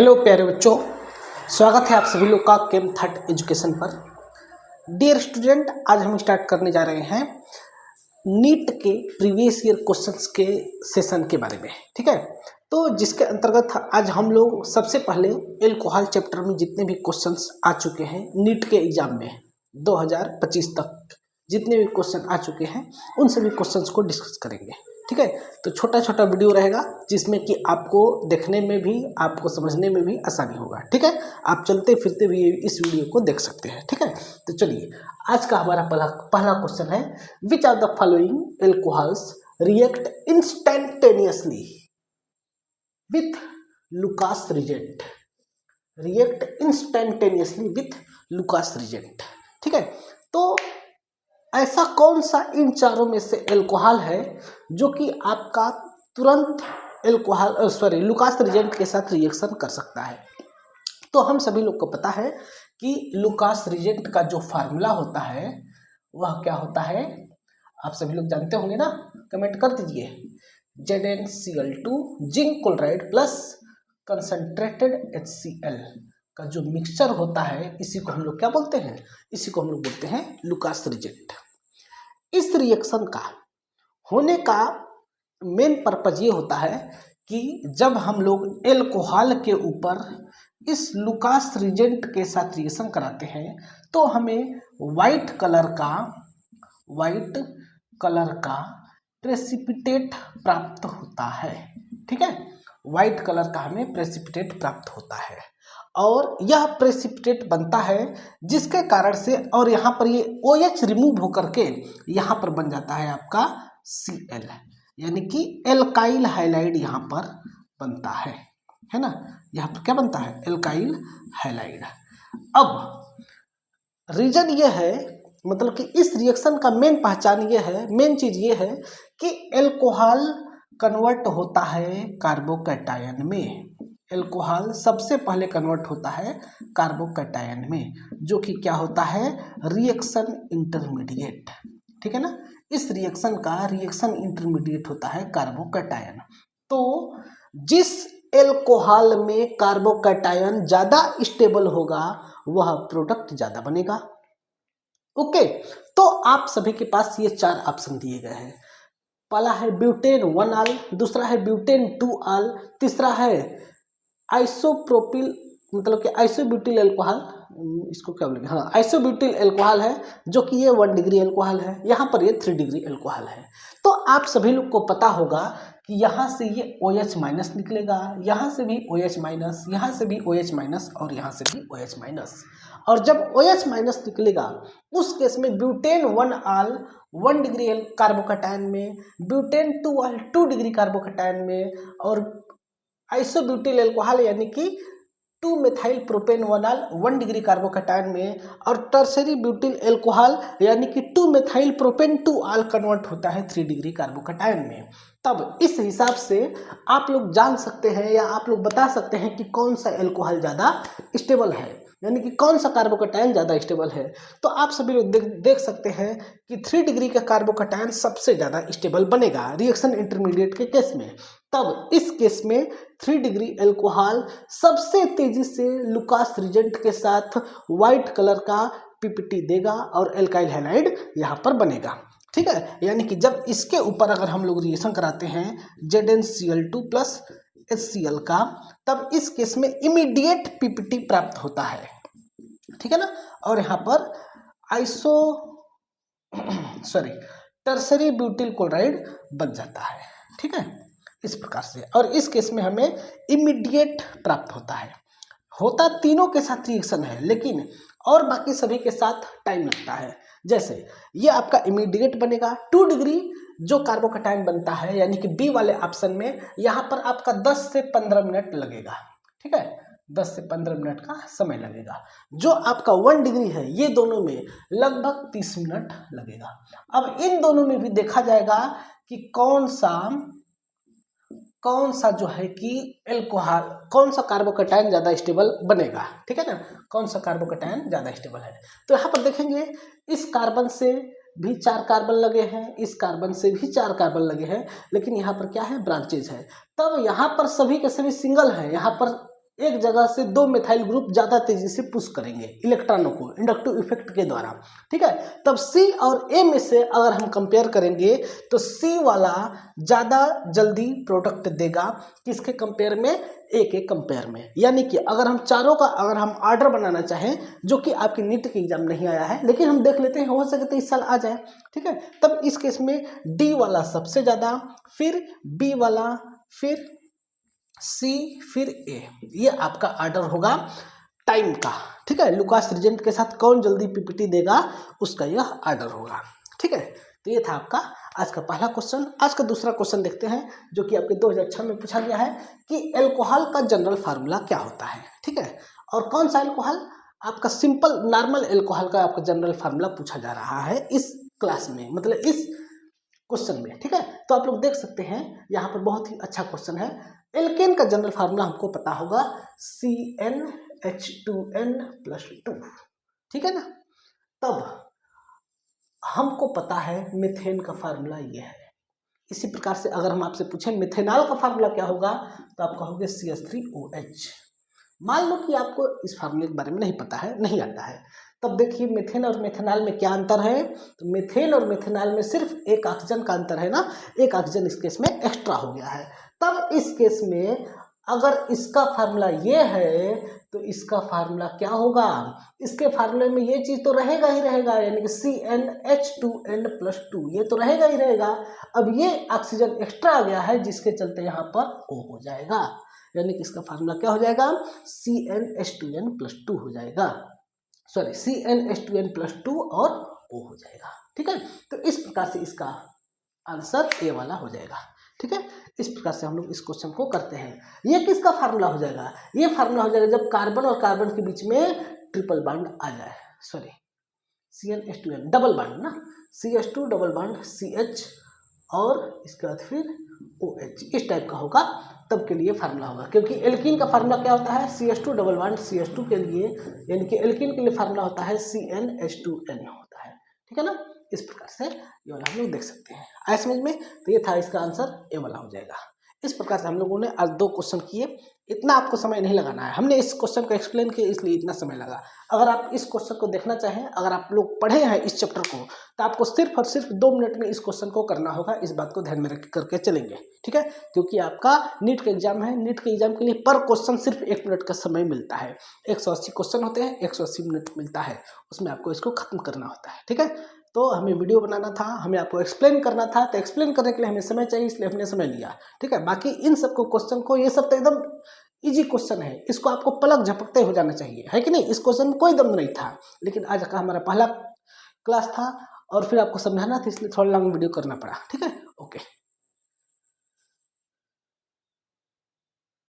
Hello प्यारे बच्चों, स्वागत है आप सभी लोग का केम थर्ड एजुकेशन पर। डियर स्टूडेंट, आज हम स्टार्ट करने जा रहे हैं नीट के प्रीवियस ईयर क्वेश्चंस के सेशन के बारे में। ठीक है, तो जिसके अंतर्गत आज हम लोग सबसे पहले एल्कोहल चैप्टर में जितने भी क्वेश्चंस आ चुके हैं नीट के एग्जाम में 2025 तक जितने भी क्वेश्चन आ चुके हैं उन सभी क्वेश्चंस को डिस्कस करेंगे। ठीक है, तो छोटा छोटा वीडियो रहेगा जिसमें कि आपको देखने में भी आपको समझने में भी आसानी होगा। ठीक है, आप चलते फिरते भी इस वीडियो को देख सकते हैं। ठीक है, तो चलिए आज का हमारा पहला क्वेश्चन है, which are the following alcohols react instantaneously with Lucas reagent. React instantaneously with Lucas reagent. ठीक है, तो ऐसा कौन सा इन चारों में से एल्कोहल है जो कि आपका तुरंत लुकास रिजेंट के साथ रिएक्शन कर सकता है। तो हम सभी लोग को पता है कि लुकास रिजेंट का जो फार्मूला होता है वह क्या होता है, आप सभी लोग जानते होंगे ना, कमेंट कर दीजिए। ZnCl2 zinc chloride plus concentrated HCl का जो मिक्सचर होता है इसी को हम लोग क्या बोलते हैं, इसी को हम लोग बोलते हैं लुकास रिजेंट। इस रिएक्शन का होने का मेन पर्पज ये होता है कि जब हम लोग एल्कोहल के ऊपर इस लुकास रिजेंट के साथ रिएक्शन कराते हैं तो हमें वाइट कलर का प्रेसिपिटेट प्राप्त होता है। ठीक है, वाइट कलर का हमें प्रेसिपिटेट प्राप्त होता है और यह प्रेसिपिटेट बनता है जिसके कारण से, और यहाँ पर ये OH रिमूव होकर के यहाँ पर बन जाता है आपका Cl, यानी कि एल्काइल हाइलाइड यहाँ पर बनता है ना। यहाँ पर क्या बनता है, एल्काइल हाइलाइड। अब रीजन ये है, मतलब कि इस रिएक्शन का मेन पहचान ये है, मेन चीज ये है कि एल्कोहल कन्वर्ट होता है कार्बोकैटायन में। एल्कोहल सबसे पहले कन्वर्ट होता है कार्बोकैटायन में, जो कि क्या होता है, रिएक्शन इंटरमीडिएट। ठीक है ना, इस रिएक्शन का रिएक्शन इंटरमीडिएट होता है कार्बोकैटायन। तो जिस एल्कोहल में कार्बोकैटायन ज्यादा स्टेबल होगा वह प्रोडक्ट ज्यादा बनेगा। ओके, तो आप सभी के पास ये चार ऑप्शन दिए गए हैं। पहला है ब्यूटेन 1 आल, दूसरा है ब्यूटेन 2 आल, तीसरा है आइसोप्रोपिल मतलब कि आइसोब्यूटिल एल्कोहल, इसको क्या बोलेंगे, हाँ आइसोब्यूटिल एल्कोहल है जो कि ये 1 डिग्री एल्कोहल है, यहाँ पर ये 3 डिग्री एल्कोहल है। तो आप सभी लोग को पता होगा कि यहाँ से ये OH माइनस निकलेगा, यहाँ से भी OH माइनस, यहाँ से भी OH माइनस और यहाँ से भी OH माइनस। और जब OH माइनस निकलेगा उस केस में ब्यूटेन 1 आल 1 डिग्री कार्बोकैटायन में, ब्यूटेन 2 आल 2 डिग्री कार्बोकैटायन में, और आइसोब्यूटिल एल्कोहल यानी कि 2 मेथाइल प्रोपेन 1 आल 1 डिग्री कार्बोकैटायन में, और टर्सरी ब्यूटिल एल्कोहल यानी कि 2 मेथाइल प्रोपेन 2 आल कन्वर्ट होता है 3 डिग्री कार्बोकैटायन में। तब इस हिसाब से आप लोग जान सकते हैं या आप लोग बता सकते हैं कि कौन सा एल्कोहल ज़्यादा स्टेबल है, यानी कि कौन सा कार्बोकैटायन ज़्यादा स्टेबल है। तो आप सभी लोग देख सकते हैं कि 3 डिग्री का कार्बोकैटायन सबसे ज़्यादा स्टेबल बनेगा रिएक्शन इंटरमीडिएट के केस में। तब इस केस में 3 डिग्री एल्कोहल सबसे तेजी से लुकास रिजेंट के साथ वाइट कलर का पीपीटी देगा और एल्काइल हैलाइड यहाँ पर बनेगा। ठीक है, यानी कि जब इसके ऊपर अगर हम लोग रिएक्शन कराते हैं ZnCl2 प्लस HCl का, तब इस केस में इमीडिएट पीपीटी प्राप्त होता है। ठीक है ना, और यहाँ पर टर्सरी ब्यूटिल क्लोराइड बन जाता है। ठीक है, इस प्रकार से, और इस केस में हमें इमीडिएट प्राप्त होता है। होता तीनों के साथ रिएक्शन है लेकिन और बाकी सभी के साथ टाइम लगता है। जैसे ये आपका इमीडिएट बनेगा 2 डिग्री जो कार्बोकैटायन बनता है, यानी कि बी वाले ऑप्शन में यहाँ पर आपका 10 से 15 मिनट लगेगा। ठीक है, 10 से 15 मिनट का समय लगेगा। जो आपका 1 डिग्री है ये दोनों में लगभग 30 मिनट लगेगा। अब इन दोनों में भी देखा जाएगा कि कौन सा जो है कि एल्कोहल, कौन सा कार्बोकैटायन ज़्यादा स्टेबल बनेगा। ठीक है ना, कौन सा कार्बोकैटायन ज़्यादा स्टेबल है। तो यहाँ पर देखेंगे इस कार्बन से भी 4 कार्बन लगे हैं, इस कार्बन से भी 4 कार्बन लगे हैं, लेकिन यहाँ पर क्या है, ब्रांचेज है। तब यहाँ पर सभी के सभी सिंगल है, यहाँ पर एक जगह से दो मिथाइल ग्रुप ज़्यादा तेजी से पुश करेंगे इलेक्ट्रॉनों को इंडक्टिव इफेक्ट के द्वारा, ठीक है। तब सी और ए में से अगर हम कंपेयर करेंगे तो सी वाला ज़्यादा जल्दी प्रोडक्ट देगा किसके कंपेयर में, ए के कंपेयर में। यानी कि अगर हम चारों का अगर हम ऑर्डर बनाना चाहें, जो कि आपकी नीट के एग्जाम नहीं आया है लेकिन हम देख लेते हैं, हो सके तो इस साल आ जाए, ठीक है। तब इस केस में डी वाला सबसे ज़्यादा, फिर बी वाला, फिर सी, फिर ए। ये आपका ऑर्डर होगा टाइम का, ठीक है। लुकास रिजेंट के साथ कौन जल्दी पीपीटी देगा उसका यह ऑर्डर होगा, ठीक है। तो ये था आपका आज का पहला क्वेश्चन। आज का दूसरा क्वेश्चन देखते हैं जो कि आपके 2006 में पूछा गया है कि एल्कोहल का जनरल फार्मूला क्या होता है, ठीक है। और कौन सा एल्कोहल, आपका सिंपल नॉर्मल एल्कोहल का आपका जनरल फार्मूला पूछा जा रहा है इस क्लास में, मतलब इस क्वेश्चन में, ठीक है। तो आप लोग देख सकते हैं यहाँ पर बहुत ही अच्छा क्वेश्चन है। एल्केन का जनरल फार्मूला हमको पता होगा CnH2n+2, ठीक है ना। तब हमको पता है मीथेन का फार्मूला ये है। इसी प्रकार से अगर हम आपसे पूछें मिथेनॉल का फार्मूला क्या होगा तो आप कहोगे CH3OH। मान लो कि आपको इस फार्मूले के बारे में नहीं पता है, नहीं आता है, तब देखिए मीथेन और मेथेनॉल में क्या अंतर है। तो मीथेन और मेथेनॉल में सिर्फ एक ऑक्सीजन का अंतर है ना, एक ऑक्सीजन इस केस में एक्स्ट्रा हो गया है। तब इस केस में अगर इसका फार्मूला ये है तो इसका फार्मूला क्या होगा, इसके फार्मूले में ये चीज़ तो रहेगा ही रहेगा, यानी कि CnH2n+2 ये तो रहेगा ही रहेगा। अब ये ऑक्सीजन एक्स्ट्रा आ गया है जिसके चलते यहाँ पर O हो जाएगा, यानी कि इसका फार्मूला क्या हो जाएगा, CnH2n+2 हो जाएगा, सॉरी CnH2n+2 और O हो जाएगा, ठीक है। तो इस प्रकार से इसका आंसर ए वाला हो जाएगा, ठीक है। इस प्रकार से हम लोग इस क्वेश्चन को करते हैं। ये किसका फार्मूला हो जाएगा, ये फार्मूला हो जाएगा जब कार्बन और कार्बन के बीच में ट्रिपल बॉन्ड आ जाए, सॉरी CnH2n डबल बॉन्ड ना, CH2 डबल बॉन्ड CH और इसके बाद फिर OH, इस टाइप का होगा, तब के लिए फार्मूला होगा। क्योंकि एल्कीन का फार्मूला क्या होता है, CH2 डबल बॉन्ड CH2 के लिए, यानी कि एल्कीन के लिए फार्मूला होता है CnH2n होता है, ठीक है ना। इस प्रकार से ये वाला हम लोग देख सकते हैं, आया समझ में। तो ये था इसका आंसर ए वाला हो जाएगा। इस प्रकार से हम लोगों ने आज 2 क्वेश्चन किए। इतना आपको समय नहीं लगाना है, हमने इस क्वेश्चन को एक्सप्लेन किया इसलिए इतना समय लगा। अगर आप इस क्वेश्चन को देखना चाहें, अगर आप लोग पढ़े हैं इस चैप्टर को, तो आपको सिर्फ और सिर्फ 2 मिनट में इस क्वेश्चन को करना होगा। इस बात को ध्यान में रख करके चलेंगे, ठीक है। क्योंकि आपका नीट का एग्जाम है, नीट के एग्जाम के लिए पर क्वेश्चन सिर्फ 1 मिनट का समय मिलता है। 180 क्वेश्चन होते हैं, 180 मिनट मिलता है, उसमें आपको इसको खत्म करना होता है, ठीक है। तो हमें वीडियो बनाना था, हमें आपको एक्सप्लेन करना था, तो एक्सप्लेन करने के लिए हमें समय चाहिए, इसलिए हमने समय लिया, ठीक है। बाकी इन सबको क्वेश्चन को, ये सब तो एकदम इजी क्वेश्चन है, इसको आपको पलक झपकते हो जाना चाहिए, है कि नहीं। इस क्वेश्चन में कोई दम नहीं था, लेकिन आज का हमारा पहला क्लास था और फिर आपको समझाना था, इसलिए थोड़ा लॉन्ग वीडियो करना पड़ा, ठीक है। ओके।